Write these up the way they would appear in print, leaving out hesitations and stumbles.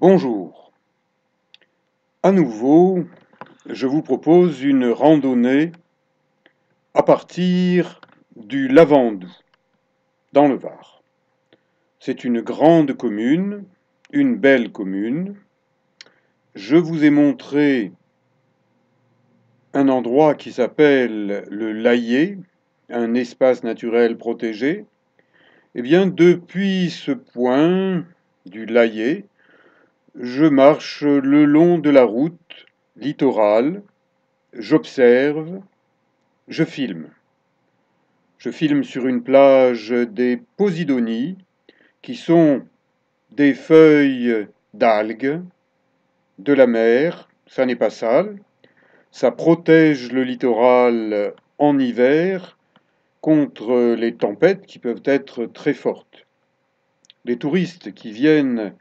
Bonjour. À nouveau, je vous propose une randonnée à partir du Lavandou, dans le Var. C'est une grande commune, une belle commune. Je vous ai montré un endroit qui s'appelle le Layet, un espace naturel protégé. Eh bien, depuis ce point du Layet, je marche le long de la route littorale, j'observe, je filme. Je filme sur une plage des Posidonies, qui sont des feuilles d'algues de la mer. Ça n'est pas sale. Ça protège le littoral en hiver contre les tempêtes qui peuvent être très fortes. Les touristes qui viennent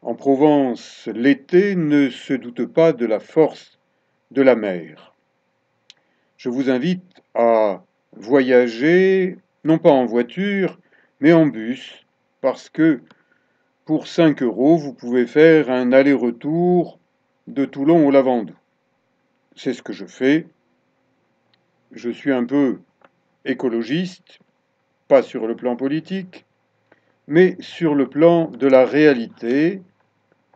en Provence l'été ne se doutent pas de la force de la mer. Je vous invite à voyager, non pas en voiture, mais en bus, parce que pour 5 euros, vous pouvez faire un aller-retour de Toulon au Lavandou. C'est ce que je fais. Je suis un peu écologiste, pas sur le plan politique, mais sur le plan de la réalité,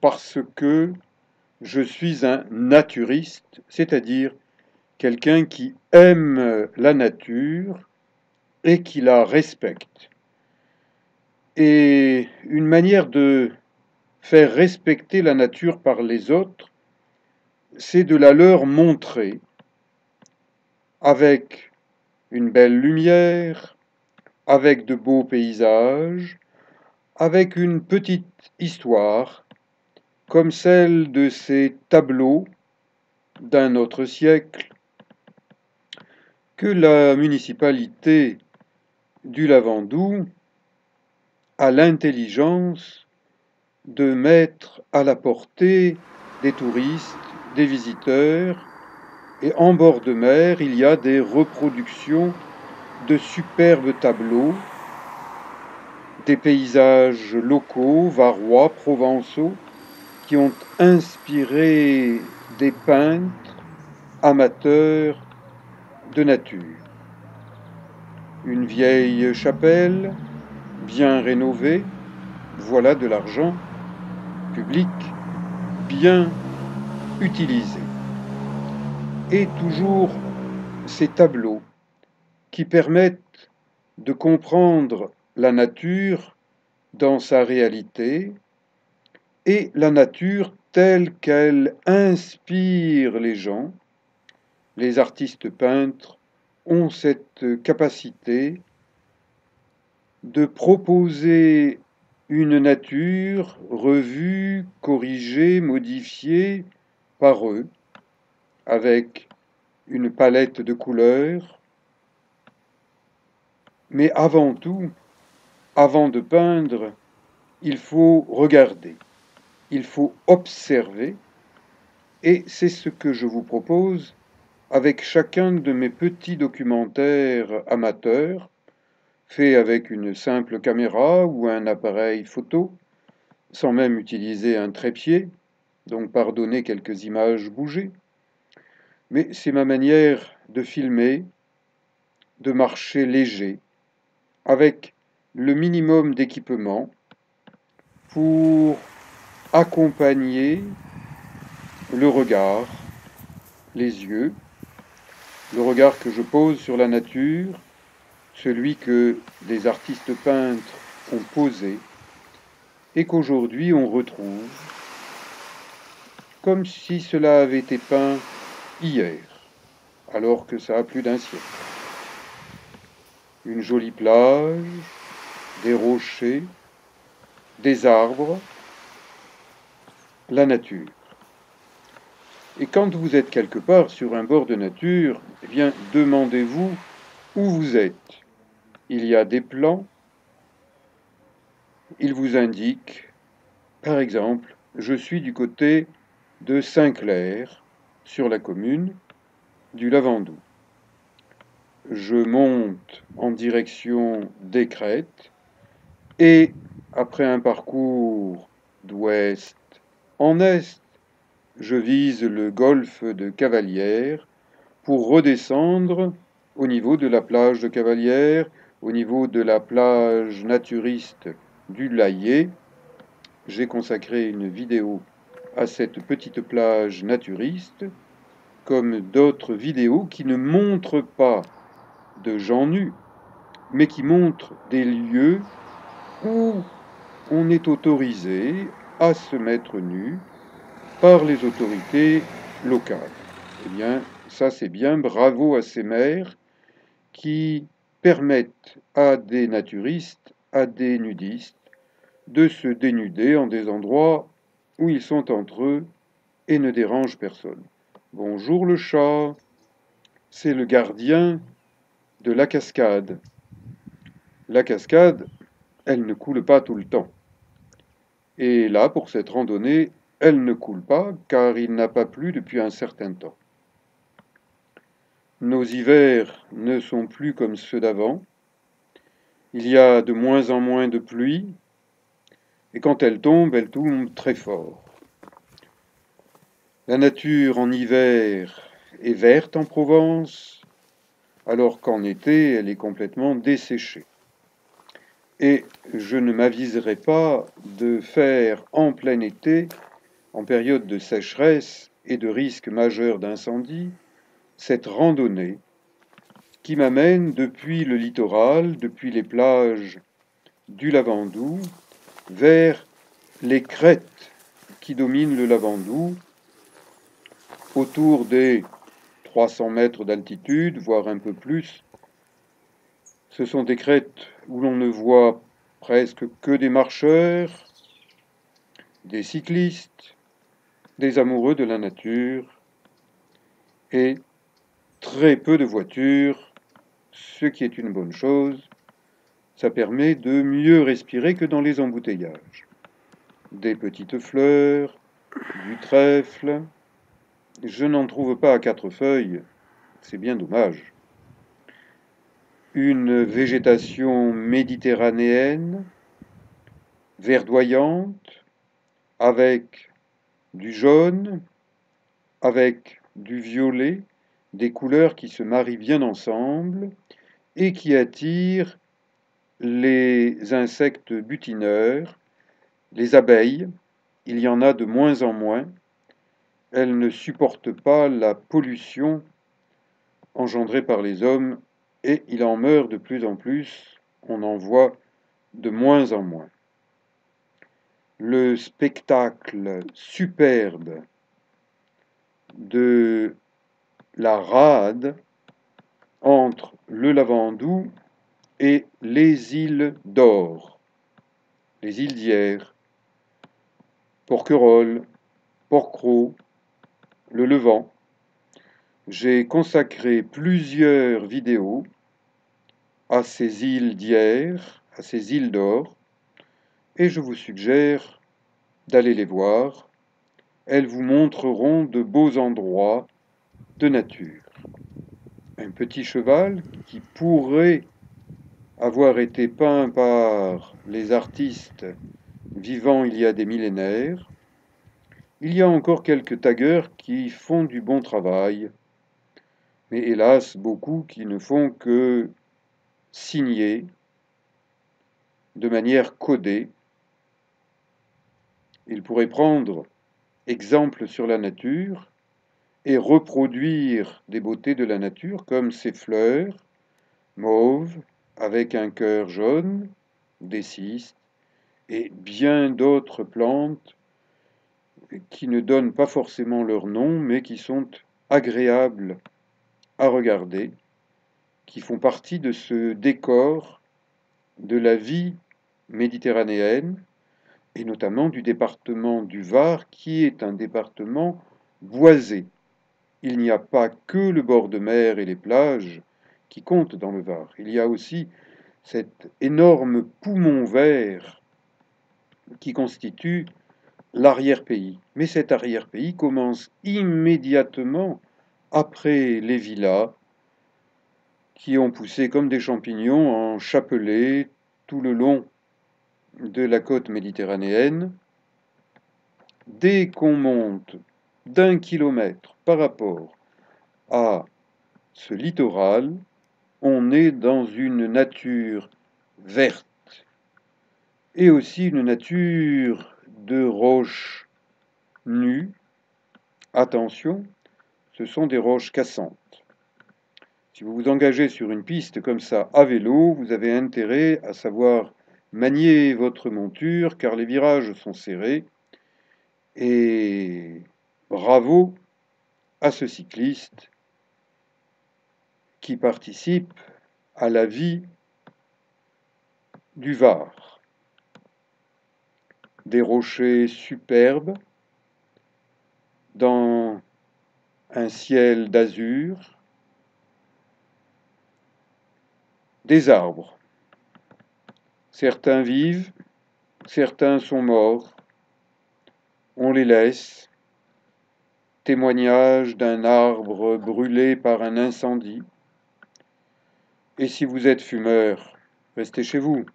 parce que je suis un naturiste, c'est-à-dire quelqu'un qui aime la nature et qui la respecte. Et une manière de faire respecter la nature par les autres, c'est de la leur montrer avec une belle lumière, avec de beaux paysages, avec une petite histoire, comme celle de ces tableaux d'un autre siècle que la municipalité du Lavandou a l'intelligence de mettre à la portée des touristes, des visiteurs, et en bord de mer, il y a des reproductions de superbes tableaux, des paysages locaux, varois, provençaux, qui ont inspiré des peintres amateurs de nature. Une vieille chapelle, bien rénovée, voilà de l'argent public bien utilisé. Et toujours ces tableaux qui permettent de comprendre la nature dans sa réalité et la nature telle qu'elle inspire les gens. Les artistes peintres ont cette capacité de proposer une nature revue, corrigée, modifiée par eux, avec une palette de couleurs. Mais avant tout, avant de peindre, il faut regarder, il faut observer, et c'est ce que je vous propose avec chacun de mes petits documentaires amateurs, faits avec une simple caméra ou un appareil photo, sans même utiliser un trépied, donc pardonnez quelques images bougées. Mais c'est ma manière de filmer, de marcher léger, avec le minimum d'équipement pour accompagner le regard, les yeux, le regard que je pose sur la nature, celui que des artistes peintres ont posé et qu'aujourd'hui on retrouve comme si cela avait été peint hier, alors que ça a plus d'un siècle. Une jolie plage, des rochers, des arbres, la nature. Et quand vous êtes quelque part sur un bord de nature, eh bien, demandez-vous où vous êtes. Il y a des plans, ils vous indiquent, par exemple, je suis du côté de Saint-Clair, sur la commune du Lavandou. Je monte en direction des crêtes et, après un parcours d'ouest En est, je vise le golfe de Cavalières pour redescendre au niveau de la plage de Cavalières, au niveau de la plage naturiste du Layet. J'ai consacré une vidéo à cette petite plage naturiste, comme d'autres vidéos qui ne montrent pas de gens nus, mais qui montrent des lieux où on est autorisé à se mettre nu par les autorités locales. Eh bien, ça c'est bien, bravo à ces maires qui permettent à des naturistes, à des nudistes, de se dénuder en des endroits où ils sont entre eux et ne dérangent personne. Bonjour le chat, c'est le gardien de la cascade. La cascade, elle ne coule pas tout le temps. Et là, pour cette randonnée, elle ne coule pas car il n'a pas plu depuis un certain temps. Nos hivers ne sont plus comme ceux d'avant. Il y a de moins en moins de pluie, et quand elle tombe très fort. La nature en hiver est verte en Provence, alors qu'en été, elle est complètement desséchée. Et je ne m'aviserai pas de faire en plein été, en période de sécheresse et de risque majeur d'incendie, cette randonnée qui m'amène depuis le littoral, depuis les plages du Lavandou, vers les crêtes qui dominent le Lavandou, autour des 300 mètres d'altitude, voire un peu plus. Ce sont des crêtes où l'on ne voit presque que des marcheurs, des cyclistes, des amoureux de la nature et très peu de voitures, ce qui est une bonne chose. Ça permet de mieux respirer que dans les embouteillages. Des petites fleurs, du trèfle. Je n'en trouve pas à 4 feuilles, c'est bien dommage. Une végétation méditerranéenne, verdoyante, avec du jaune, avec du violet, des couleurs qui se marient bien ensemble et qui attirent les insectes butineurs, les abeilles. Il y en a de moins en moins. Elles ne supportent pas la pollution engendrée par les hommes et il en meurt de plus en plus. On en voit de moins en moins. Le spectacle superbe de la rade entre le Lavandou et les îles d'Or, les îles d'Hyères, Porquerolles, Porquerolles, le Levant. J'ai consacré plusieurs vidéos à ces îles d'Hyères, à ces îles d'Or, et je vous suggère d'aller les voir. Elles vous montreront de beaux endroits de nature. Un petit cheval qui pourrait avoir été peint par les artistes vivant il y a des millénaires. Il y a encore quelques taggeurs qui font du bon travail, mais hélas beaucoup qui ne font que signer de manière codée. Ils pourraient prendre exemple sur la nature et reproduire des beautés de la nature comme ces fleurs mauves avec un cœur jaune, des cistes et bien d'autres plantes qui ne donnent pas forcément leur nom mais qui sont agréables à regarder, qui font partie de ce décor de la vie méditerranéenne et notamment du département du Var qui est un département boisé. Il n'y a pas que le bord de mer et les plages qui comptent dans le Var. Il y a aussi cet énorme poumon vert qui constitue l'arrière-pays. Mais cet arrière-pays commence immédiatement après les villas qui ont poussé comme des champignons en chapelet tout le long de la côte méditerranéenne. dès qu'on monte d'1 kilomètre par rapport à ce littoral, on est dans une nature verte et aussi une nature de roches nues. Attention, ce sont des roches cassantes. Si vous vous engagez sur une piste comme ça à vélo, vous avez intérêt à savoir manier votre monture car les virages sont serrés. Et bravo à ce cycliste qui participe à la vie du Var. Des rochers superbes dans un ciel d'azur, des arbres. Certains vivent, certains sont morts. On les laisse. Témoignage d'un arbre brûlé par un incendie. Et si vous êtes fumeur, restez chez vous.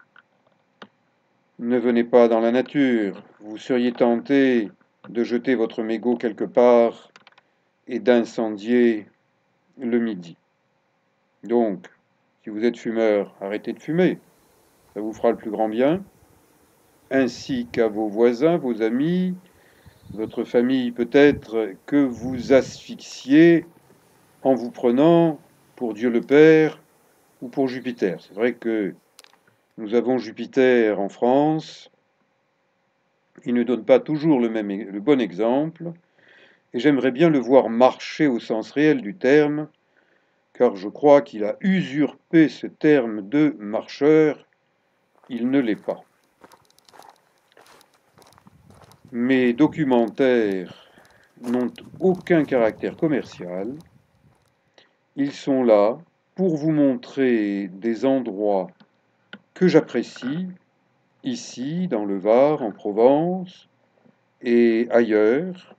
Ne venez pas dans la nature. Vous seriez tenté de jeter votre mégot quelque part et d'incendier le midi. Donc, si vous êtes fumeur, arrêtez de fumer. Ça vous fera le plus grand bien, ainsi qu'à vos voisins, vos amis, votre famille peut-être, que vous asphyxiez en vous prenant pour Dieu le Père ou pour Jupiter. C'est vrai que nous avons Jupiter en France, il ne donne pas toujours le bon exemple, et j'aimerais bien le voir marcher au sens réel du terme, car je crois qu'il a usurpé ce terme de marcheur, il ne l'est pas. Mes documentaires n'ont aucun caractère commercial, ils sont là pour vous montrer des endroits que j'apprécie, ici, dans le Var, en Provence, et ailleurs,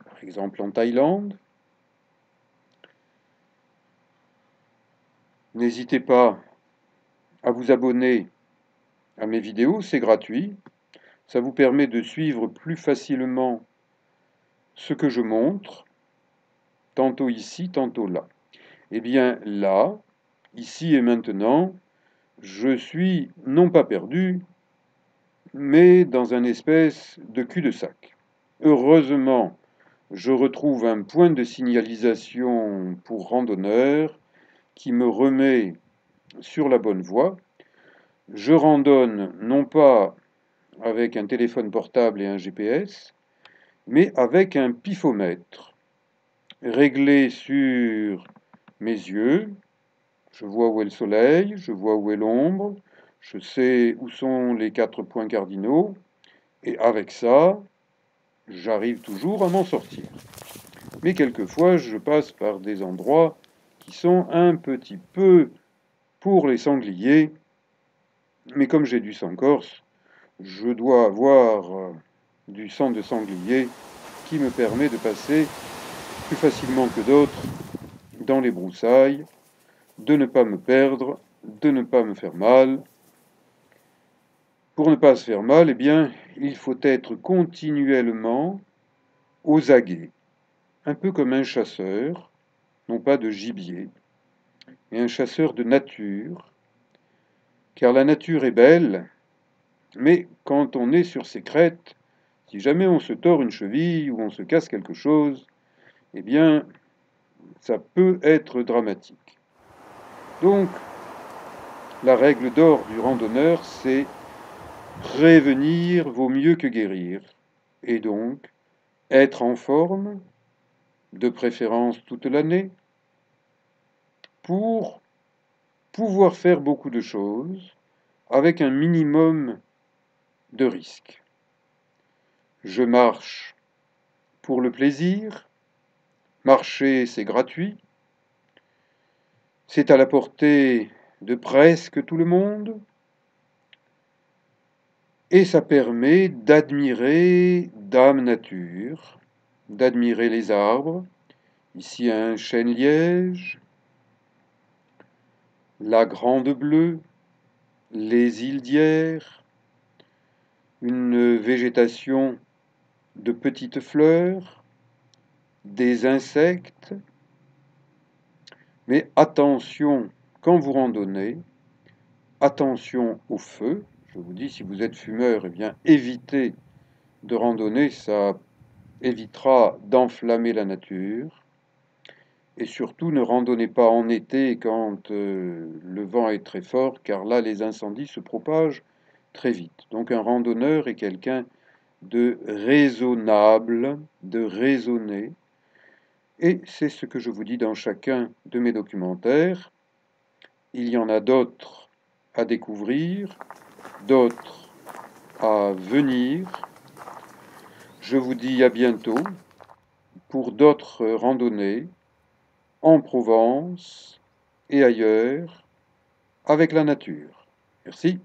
par exemple en Thaïlande. N'hésitez pas à vous abonner à mes vidéos, c'est gratuit. Ça vous permet de suivre plus facilement ce que je montre, tantôt ici, tantôt là. Eh bien là, ici et maintenant, je suis non pas perdu, mais dans un espèce de cul-de-sac. Heureusement, je retrouve un point de signalisation pour randonneurs qui me remet sur la bonne voie. Je randonne non pas avec un téléphone portable et un GPS, mais avec un pifomètre réglé sur mes yeux. Je vois où est le soleil, je vois où est l'ombre, je sais où sont les 4 points cardinaux, et avec ça, j'arrive toujours à m'en sortir. Mais quelquefois, je passe par des endroits qui sont un petit peu pour les sangliers, mais comme j'ai du sang corse, je dois avoir du sang de sanglier qui me permet de passer plus facilement que d'autres dans les broussailles, de ne pas me perdre, de ne pas me faire mal. Pour ne pas se faire mal, eh bien, il faut être continuellement aux aguets, un peu comme un chasseur, non pas de gibier, mais un chasseur de nature, car la nature est belle, mais quand on est sur ces crêtes, si jamais on se tord une cheville ou on se casse quelque chose, eh bien, ça peut être dramatique. Donc, la règle d'or du randonneur, c'est prévenir vaut mieux que guérir, et donc être en forme, de préférence toute l'année, pour pouvoir faire beaucoup de choses avec un minimum de risques. Je marche pour le plaisir, marcher c'est gratuit, c'est à la portée de presque tout le monde, et ça permet d'admirer Dame Nature, d'admirer les arbres. Ici un chêne-liège, la Grande Bleue, les îles d'Hyères, une végétation de petites fleurs, des insectes, mais attention quand vous randonnez, attention au feu. Je vous dis, si vous êtes fumeur, eh bien évitez de randonner, ça évitera d'enflammer la nature. Et surtout, ne randonnez pas en été quand le vent est très fort, car là, les incendies se propagent très vite. Donc un randonneur est quelqu'un de raisonnable, de raisonné. Et c'est ce que je vous dis dans chacun de mes documentaires. Il y en a d'autres à découvrir, d'autres à venir. Je vous dis à bientôt pour d'autres randonnées en Provence et ailleurs avec la nature. Merci.